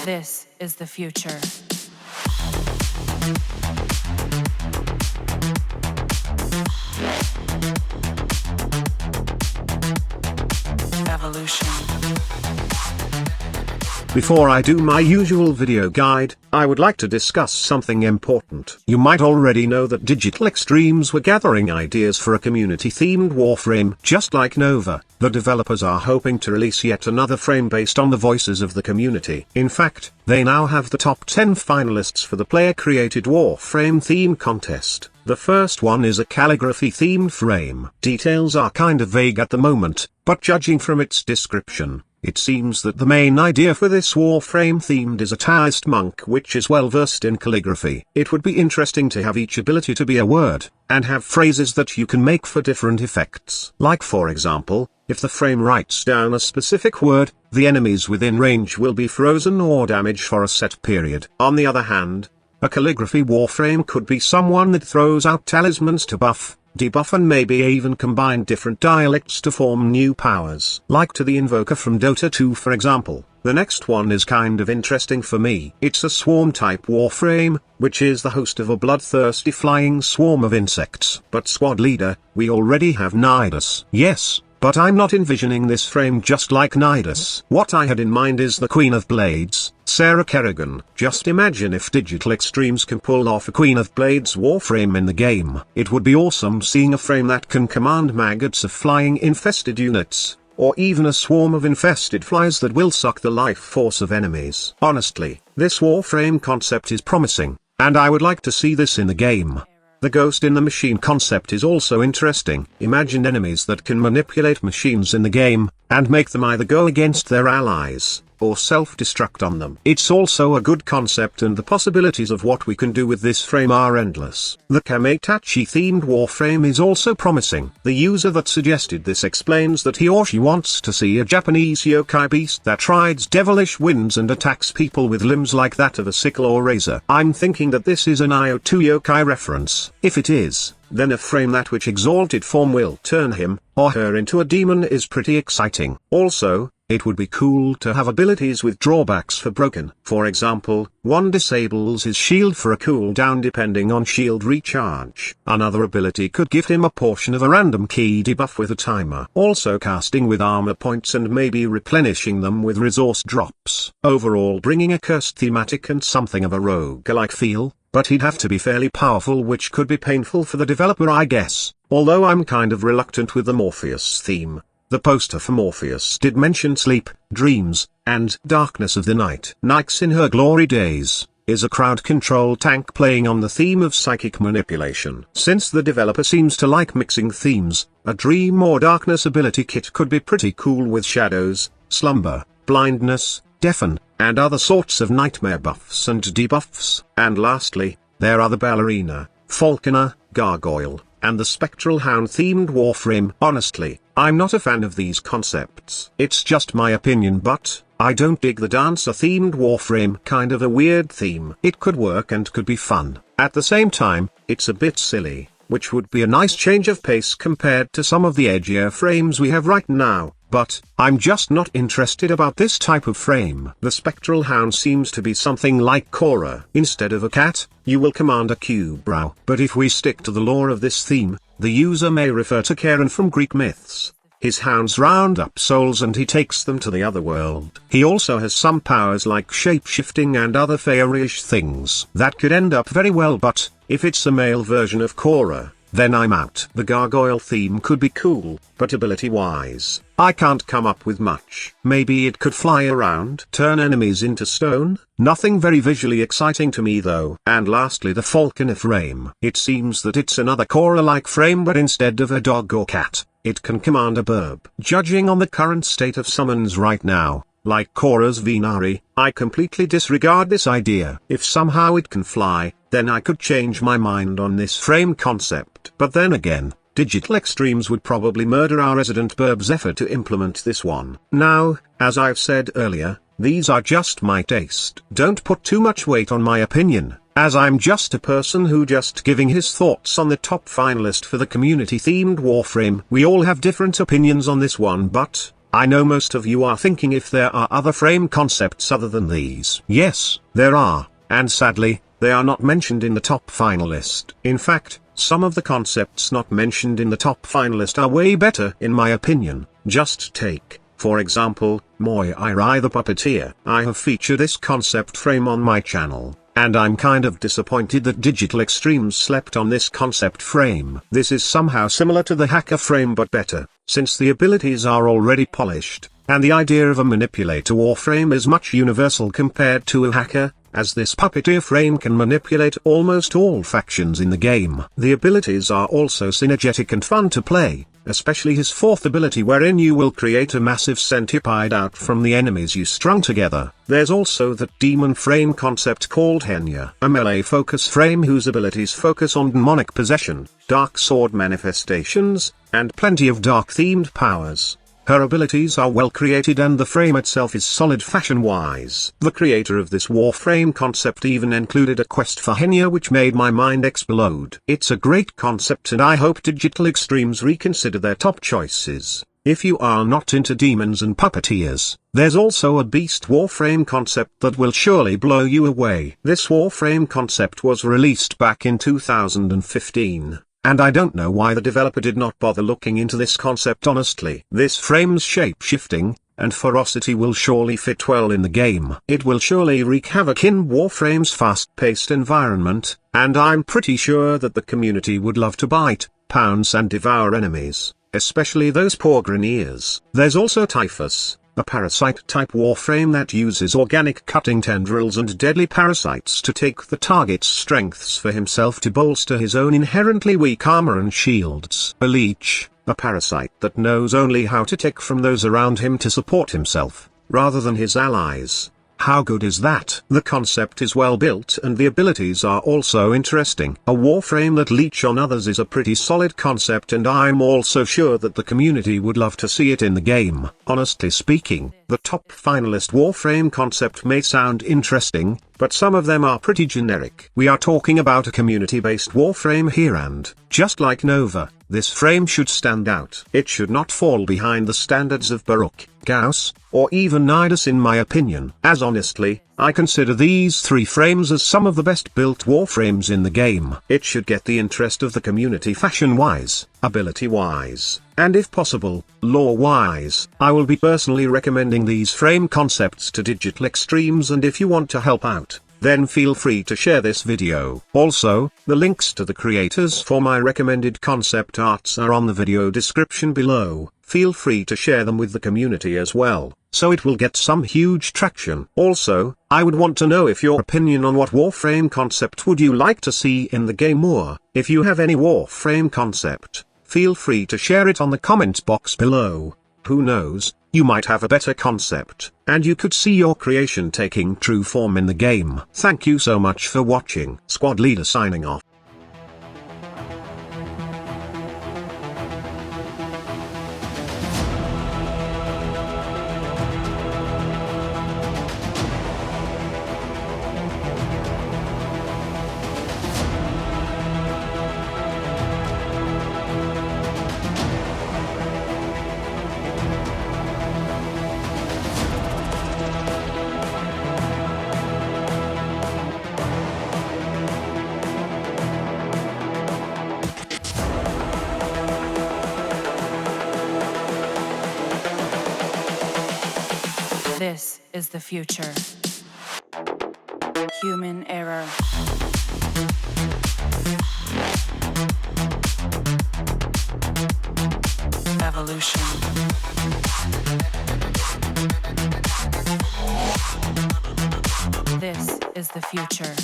This is the future. Evolution. Before I do my usual video guide, I would like to discuss something important. You might already know that Digital Extremes were gathering ideas for a community-themed Warframe. Just like Nova, the developers are hoping to release yet another frame based on the voices of the community. In fact, they now have the top 10 finalists for the player-created Warframe theme contest. The first one is a calligraphy-themed frame. Details are kind of vague at the moment, but judging from its description, it seems that the main idea for this Warframe themed is a Taoist monk which is well versed in calligraphy. It would be interesting to have each ability to be a word, and have phrases that you can make for different effects. Like for example, if the frame writes down a specific word, the enemies within range will be frozen or damaged for a set period. On the other hand, a calligraphy Warframe could be someone that throws out talismans to buff, debuff and maybe even combine different dialects to form new powers. Like to the Invoker from Dota 2 for example. The next one is kind of interesting for me. It's a swarm-type Warframe, which is the host of a bloodthirsty flying swarm of insects. But squad leader, we already have Nidus. Yes, but I'm not envisioning this frame just like Nidus. What I had in mind is the Queen of Blades, Sarah Kerrigan. Just imagine if Digital Extremes can pull off a Queen of Blades Warframe in the game. It would be awesome seeing a frame that can command maggots of flying infested units, or even a swarm of infested flies that will suck the life force of enemies. Honestly, this Warframe concept is promising, and I would like to see this in the game. The Ghost in the Machine concept is also interesting. Imagine enemies that can manipulate machines in the game, and make them either go against their allies, or self-destruct on them. It's also a good concept and the possibilities of what we can do with this frame are endless. The Kametachi-themed Warframe is also promising. The user that suggested this explains that he or she wants to see a Japanese yokai beast that rides devilish winds and attacks people with limbs like that of a sickle or razor. I'm thinking that this is an IO2 yokai reference. If it is, then a frame that which exalted form will turn him, or her into a demon is pretty exciting. Also, it would be cool to have abilities with drawbacks for broken. For example, one disables his shield for a cooldown depending on shield recharge. Another ability could give him a portion of a random key debuff with a timer. Also casting with armor points and maybe replenishing them with resource drops. Overall bringing a cursed thematic and something of a roguelike feel, but he'd have to be fairly powerful which could be painful for the developer I guess, although I'm kind of reluctant with the Morpheus theme. The poster for Morpheus did mention sleep, dreams, and darkness of the night. Nyx in her glory days is a crowd control tank playing on the theme of psychic manipulation. Since the developer seems to like mixing themes, a dream or darkness ability kit could be pretty cool with shadows, slumber, blindness, deafen, and other sorts of nightmare buffs and debuffs. And lastly, there are the ballerina, falconer, gargoyle, and the spectral hound themed Warframe. Honestly, I'm not a fan of these concepts. It's just my opinion, but I don't dig the dancer themed Warframe. Kind of a weird theme. It could work and could be fun. At the same time, it's a bit silly, which would be a nice change of pace compared to some of the edgier frames we have right now. But, I'm just not interested about this type of frame. The spectral hound seems to be something like Korra. Instead of a cat, you will command a cubebrow. But if we stick to the lore of this theme, the user may refer to Charon from Greek myths. His hounds round up souls and he takes them to the other world. He also has some powers like shape-shifting and other fairy-ish things. That could end up very well, but, if it's a male version of Korra, then I'm out. The gargoyle theme could be cool, but ability-wise, I can't come up with much. Maybe it could fly around, turn enemies into stone. Nothing very visually exciting to me though. And lastly, the falconer frame. It seems that it's another Korra-like frame, but instead of a dog or cat, it can command a burb. Judging on the current state of summons right now, like Korra's Venari, I completely disregard this idea. If somehow it can fly, then I could change my mind on this frame concept. But then again, Digital Extremes would probably murder our resident burb's effort to implement this one. Now, as I've said earlier, these are just my taste. Don't put too much weight on my opinion, as I'm just a person who just giving his thoughts on the top finalist for the community-themed Warframe. We all have different opinions on this one, but I know most of you are thinking if there are other frame concepts other than these. Yes, there are, and sadly, they are not mentioned in the top finalist. In fact, some of the concepts not mentioned in the top finalist are way better in my opinion. Just take, for example, Moirai the Puppeteer. I have featured this concept frame on my channel, and I'm kind of disappointed that Digital Extremes slept on this concept frame. This is somehow similar to the hacker frame but better, since the abilities are already polished, and the idea of a manipulator warframe is much universal compared to a hacker, as this puppeteer frame can manipulate almost all factions in the game. The abilities are also synergetic and fun to play, especially his fourth ability wherein you will create a massive centipede out from the enemies you strung together. There's also that demon frame concept called Henya, a melee focus frame whose abilities focus on demonic possession, dark sword manifestations, and plenty of dark themed powers. Her abilities are well created and the frame itself is solid fashion-wise. The creator of this Warframe concept even included a quest for Henya which made my mind explode. It's a great concept and I hope Digital Extremes reconsider their top choices. If you are not into demons and puppeteers, there's also a beast Warframe concept that will surely blow you away. This Warframe concept was released back in 2015. And I don't know why the developer did not bother looking into this concept honestly. This frame's shape-shifting and ferocity will surely fit well in the game. It will surely wreak havoc in Warframe's fast-paced environment, and I'm pretty sure that the community would love to bite, pounce and devour enemies, especially those poor Grineers. There's also Typhus, a parasite-type warframe that uses organic cutting tendrils and deadly parasites to take the target's strengths for himself to bolster his own inherently weak armor and shields. A leech, a parasite that knows only how to take from those around him to support himself, rather than his allies. How good is that? The concept is well built and the abilities are also interesting. A warframe that leech on others is a pretty solid concept and I'm also sure that the community would love to see it in the game. Honestly speaking, the top finalist warframe concept may sound interesting, but some of them are pretty generic. We are talking about a community-based warframe here and, just like Nova, this frame should stand out. It should not fall behind the standards of Baruch, Gauss, or even Nidus in my opinion. As honestly, I consider these three frames as some of the best built warframes in the game. It should get the interest of the community fashion-wise, ability-wise, and if possible, lore-wise. I will be personally recommending these frame concepts to Digital Extremes and if you want to help out, then feel free to share this video. Also, the links to the creators for my recommended concept arts are on the video description below. Feel free to share them with the community as well, so it will get some huge traction. Also, I would want to know if your opinion on what Warframe concept would you like to see in the game more. If you have any Warframe concept, feel free to share it on the comment box below. Who knows, you might have a better concept, and you could see your creation taking true form in the game. Thank you so much for watching. Squad Leader signing off. This is the future. Human error. Evolution. This is the future.